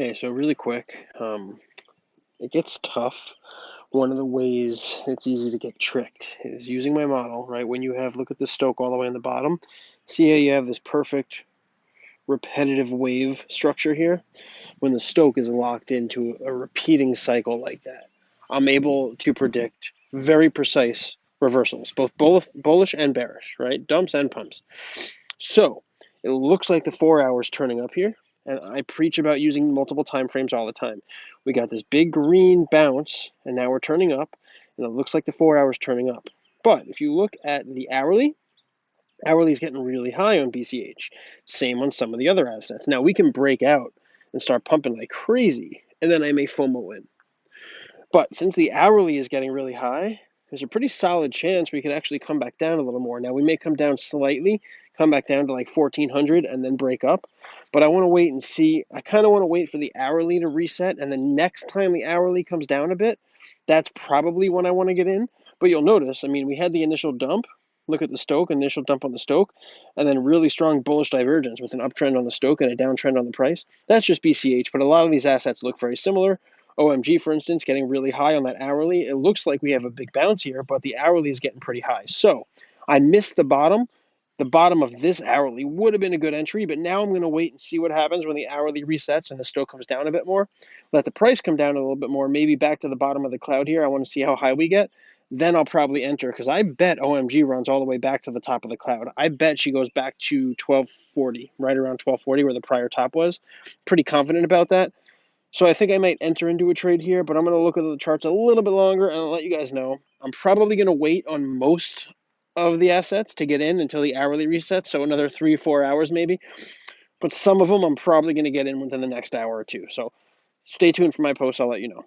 Hey, so really quick, it gets tough. One of the ways it's easy to get tricked is using my model, right? When you have, look at the Stoke all the way on the bottom, see how you have this perfect repetitive wave structure here? When the Stoke is locked into a repeating cycle like that, I'm able to predict very precise reversals, both bullish and bearish, right? Dumps and pumps. So it looks like the 4 hours turning up here, and I preach about using multiple time frames all the time. We got this big green bounce, and now we're turning up, and it looks like the 4 hours turning up. But if you look at the hourly is getting really high on BCH. Same on some of the other assets. Now we can break out and start pumping like crazy, and then I may FOMO in. But since the hourly is getting really high, there's a pretty solid chance we could actually come back down a little more. Now we may come down slightly, come back down to like 1400 and then break up. But I want to wait and see. I kind of want to wait for the hourly to reset, and the next time the hourly comes down a bit, that's probably when I want to get in. But you'll notice, I mean, we had the initial dump. Look at the Stoke, initial dump on the Stoke, and then really strong bullish divergence with an uptrend on the Stoke and a downtrend on the price. That's just BCH, but a lot of these assets look very similar. OMG, for instance, getting really high on that hourly. It looks like we have a big bounce here, but the hourly is getting pretty high. So I missed the bottom. The bottom of this hourly would have been a good entry, but now I'm going to wait and see what happens when the hourly resets and the Stoke comes down a bit more. Let the price come down a little bit more, maybe back to the bottom of the cloud here. I want to see how high we get. Then I'll probably enter, because I bet OMG runs all the way back to the top of the cloud. I bet she goes back to 1240, right around 1240 where the prior top was. Pretty confident about that. So I think I might enter into a trade here, but I'm going to look at the charts a little bit longer, and I'll let you guys know. I'm probably going to wait on most of the assets to get in until the hourly resets, so another 3-4 hours maybe. But some of them I'm probably going to get in within the next hour or two. So stay tuned for my post. I'll let you know.